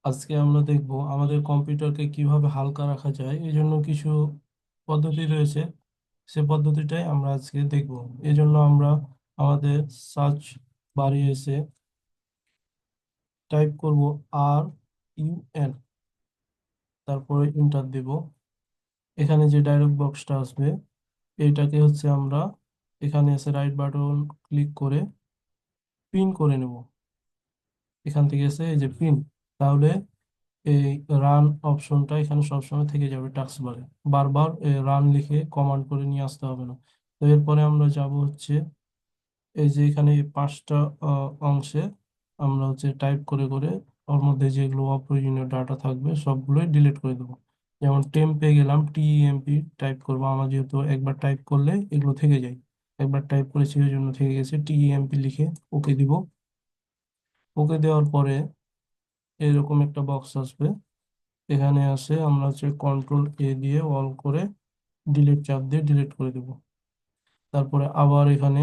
আজকে আমরা দেখব আমাদের কম্পিউটারকে কিভাবে হালকা রাখা যায় এই জন্য কিছু পদ্ধতি রয়েছে। সে পদ্ধতিটাই আমরা আজকে দেখব। এই জন্য আমরা আমাদের সার্চ বারে এসে টাইপ করব RUN, তারপরে ইন্টার দেব। এখানে যে ডায়লগ বক্সটা আসবে এইটাকে হচ্ছে আমরা এখানে এসে রাইট বাটন ক্লিক করে পিন করে নেব। এখান থেকে এসে এই যে পিন, তাহলে এই রান অপশনটা এখানে সবসময় থেকে যাবে টাস্ক বারে। বারবার রান লিখে কমান্ড করে নিয়ে আসতে হবে না। তো এরপরে আমরা যাব হচ্ছে এই যে এখানে এই 5টা অংশে আমরা হচ্ছে টাইপ করে করে ওর মধ্যে যেগুলো অপ্রয়োজনীয় ডাটা থাকবে সবগুলোই ডিলিট করে দেবো। যেমন টেম্পে গেলাম, TEMP টাইপ করবো। আমার যেহেতু একবার টাইপ করলে এগুলো থেকে যায়, একবার টাইপ করেছি ওই জন্য থেকে গেছে। TEMP লিখে ওকে দিব। ওকে দেওয়ার পরে এরকম একটা বক্স আসবে। এখানে আসে আমরা হচ্ছে কন্ট্রোল A দিয়ে অল করে ডিলিট চাপ দিয়ে ডিলিট করে দেব। তারপরে আবার এখানে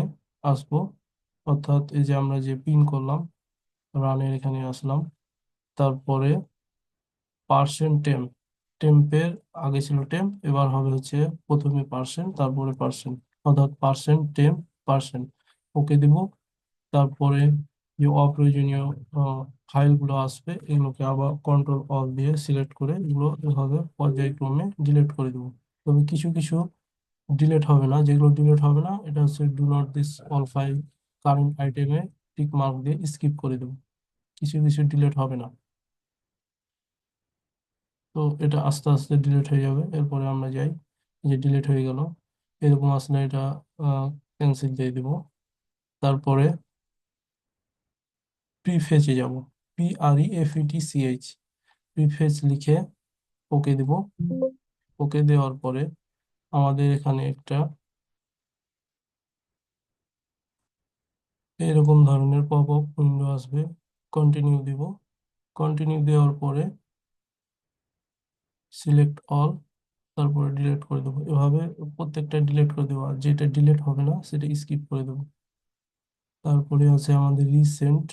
আসবো, অর্থাৎ এই যে আমরা যে পিন করলাম রানের এখানে আসলাম। তারপরে %temp, টেম্পের আগে ছিল টেম্প, এবার হবে হচ্ছে প্রথমে পার্সেন্ট তারপরে পার্সেন্ট, অর্থাৎ %temp%। ওকে দিব। তারপরে যে অপ্রয়োজনীয় ফাইলগুলো আসবে এগুলোকে আবার কন্ট্রোল অল দিয়ে সিলেক্ট করে এগুলো এভাবে পর্যায়ক্রমে ডিলিট করে দেবো। তবে কিছু কিছু ডিলিট হবে না। যেগুলো ডিলিট হবে না এটা হচ্ছে do not this all file current আইটেমে টিক মার্ক দিয়ে স্কিপ করে দেবো। কিছু কিছু ডিলিট হবে না। তো এটা আস্তে আস্তে ডিলিট হয়ে যাবে। এরপরে আমরা যাই, এই যে ডিলিট হয়ে গেল। এরকম আসলে এটা ক্যান্সেল দিয়ে দিব। তারপরে প্রিফেচে যাব, PREFETCH, প্রিফেচ লিখে ওকে দিব। ওকে দেওয়ার পরে আমাদের এখানে একটা এরকম ধরনের পপ আপ উইন্ডো আসবে। কন্টিনিউ দিব। কন্টিনিউ দেওয়ার পরে সিলেক্ট অল, তারপরে ডিলিট করে দেবো। এভাবে প্রত্যেকটা ডিলিট করে দেবো, আর যেটা ডিলিট হবে না সেটা স্কিপ করে দেবো। তারপরে আছে আমাদের রিসেন্ট।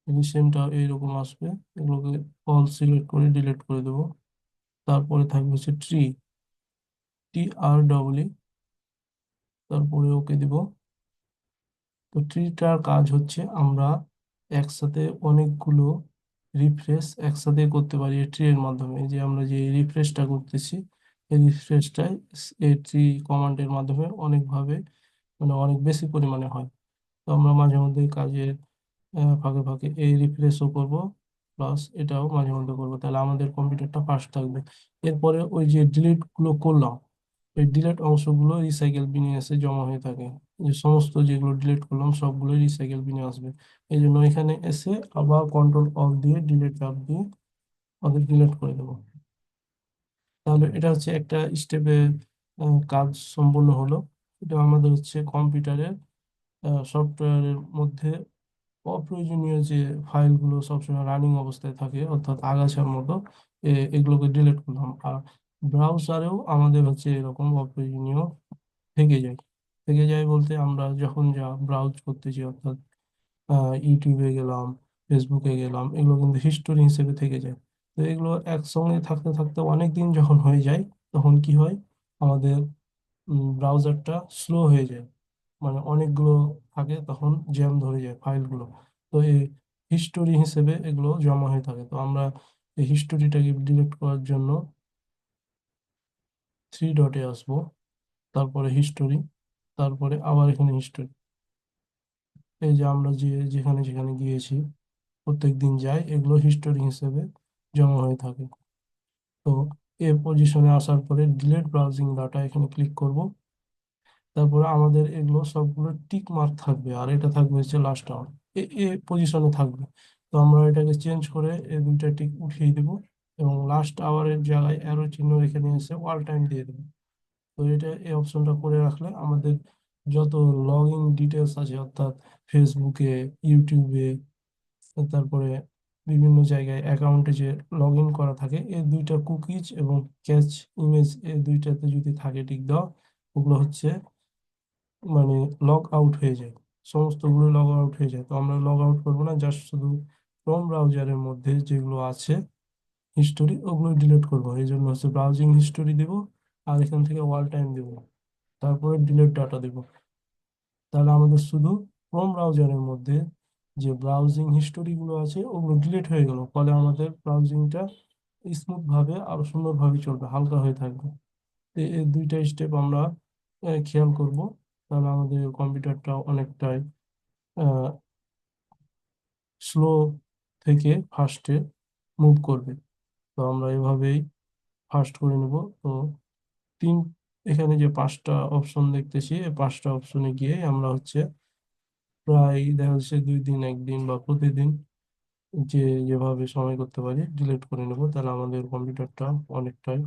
রিসেন্টটা এইরকম আসবে। এগুলোকে অল সিলেক্ট করে ডিলিট করে দেবো। তারপরে থাকবে হচ্ছে TREE, তারপরে ওকে দিব। তো ট্রিটার কাজ হচ্ছে আমরা একসাথে অনেকগুলো রিফ্রেশ একসাথে করতে পারি এই ট্রি এর মাধ্যমে। এই যে আমরা যে রিফ্রেশটা করতেছি এই রিফ্রেশটাই এই ট্রি কমান্ডের মাধ্যমে অনেকভাবে, মানে অনেক বেশি পরিমাণে হয়। তো আমরা মাঝে মধ্যে কাজের ফাঁকে ফাঁকে এই রিফ্রেশও করব, প্লাস এটাও মাঝে মধ্যে করবো, তাহলে আমাদের কম্পিউটারটা ফাস্ট থাকবে। এরপরে ওই যে ডিলিট গুলো করলাম এই ডিলিট অংশগুলো রিসাইকেল বিনে এসে জমা হয়ে থাকে। যে সমস্ত যেগুলো ডিলিট করলাম সবগুলো রিসাইকেল বিনে আসবে। এই জন্য এখানে এসে আবার কন্ট্রোল অল দিয়ে ডিলিট চাপ দিয়ে ওদের ডিলিট করে দেবো। তাহলে এটা হচ্ছে একটা স্টেপে কাজ সম্পূর্ণ হলো। এটা আমাদের হচ্ছে কম্পিউটারের সফটওয়্যারের মধ্যে অপ্রয়োজনীয় যে ফাইলগুলো সবসময় রানিং অবস্থায় থাকে অর্থাৎ আগাছার মতো এগুলোকে ডিলিট করলাম। আর ব্রাউজারেও আমাদের হচ্ছে এরকম অপ্রয়োজনীয় থেকে যায়। থেকে যায় বলতে আমরা যখন যা ব্রাউজ করতেছি, অর্থাৎ ইউটিউবে গেলাম, ফেসবুকে গেলাম, এগুলো কিন্তু হিস্টোরি হিসেবে থেকে যায়। তো এগুলো একসঙ্গে থাকতে থাকতে অনেক দিন যখন হয়ে যায় তখন কি হয়, আমাদের ব্রাউজারটা স্লো হয়ে যায়। মানে অনেকগুলো থাকে তখন জ্যাম ধরে যায় ফাইলগুলো। তো এই হিস্টোরি হিসেবে এগুলো জমা হয়ে থাকে। তো আমরা এই হিস্টোরিটাকে ডিলিট করার জন্য 3 ডটে আসবো, তারপরে হিস্টোরি, তারপরে আবার এখানে হিস্টোরি। এই যে আমরা যে যেখানে যেখানে গিয়েছি প্রত্যেক দিন যাই এগুলো হিস্টোরি হিসেবে জমা হয়ে থাকে। তো এই পজিশনে আসার পরে ডিলিট ব্রাউজিং ডাটা এখানে ক্লিক করব। তারপরে আমাদের এগুলো সবগুলো টিক মার্ক থাকবে আর এটা থাকবে হচ্ছে লাস্ট আওয়ার, এ পজিশনে থাকবে। তো আমরা এটাকে চেঞ্জ করে এই দুইটা টিক উঠিয়ে দেব এবং লাস্ট আওয়ারের জায়গায় অ্যারো চিহ্ন রেখে নিয়ে এসে অল টাইম দিয়ে দেবো। তো এটা এই অপশনটা করে রাখলে আমাদের যত লগ ইন ডিটেলস আছে, অর্থাৎ ফেসবুকে, ইউটিউবে, তারপরে বিভিন্ন জায়গায় অ্যাকাউন্টে যে লগ ইন করা থাকে এই দুইটা কুকিজ এবং ক্যাচ ইমেজ এই দুইটাতে যদি থাকে টিক দেওয়া, ওগুলো হচ্ছে মানে লগ আউট হয়ে যায়। সমস্তগুলো লগ আউট হয়ে যায়। তো আমরা লগ আউট করবো না, জাস্ট শুধু ক্রোম ব্রাউজারের মধ্যে যেগুলো আছে হিস্টোরি, ওগুলো ডিলিট করবো। এই জন্য হচ্ছে ব্রাউজিং হিস্টোরি দিব, আর এখান থেকে ওয়াল টাইম দিব, তারপরে ডিলিট ডাটা দিব। তাহলে আমাদের শুধু ক্রোম ব্রাউজারের মধ্যে যে ব্রাউজিং হিস্টোরি গুলো আছে ওগুলো ডিলিট হয়ে গেল, ফলে আমাদের ব্রাউজিংটা স্মুথ ভাবে আরো সুন্দরভাবে চলবে, হালকা হয়ে থাকবে। এই দুইটা স্টেপ আমরা খেয়াল করব, তাহলে আমাদের কম্পিউটারটা অনেকটাই স্লো থেকে ফাস্টে মুভ করবে। তো আমরা এভাবেই ফাস্ট করে নেব। তো তিন এখানে যে পাঁচটা অপশন দেখতেছি, এই পাঁচটা অপশনে গিয়ে আমরা হচ্ছে প্রায় দেখা যাচ্ছে 2 দিন, একদিন বা প্রতিদিন যে যেভাবে সময় করতে পারি ডিলিট করে নেব, তাহলে আমাদের কম্পিউটারটা অনেকটাই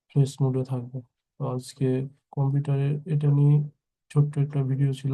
ফ্রেশ মুডে থাকবে। তো আজকে কম্পিউটারের এটা নিয়ে ছোট্ট একটা ভিডিও ছিল।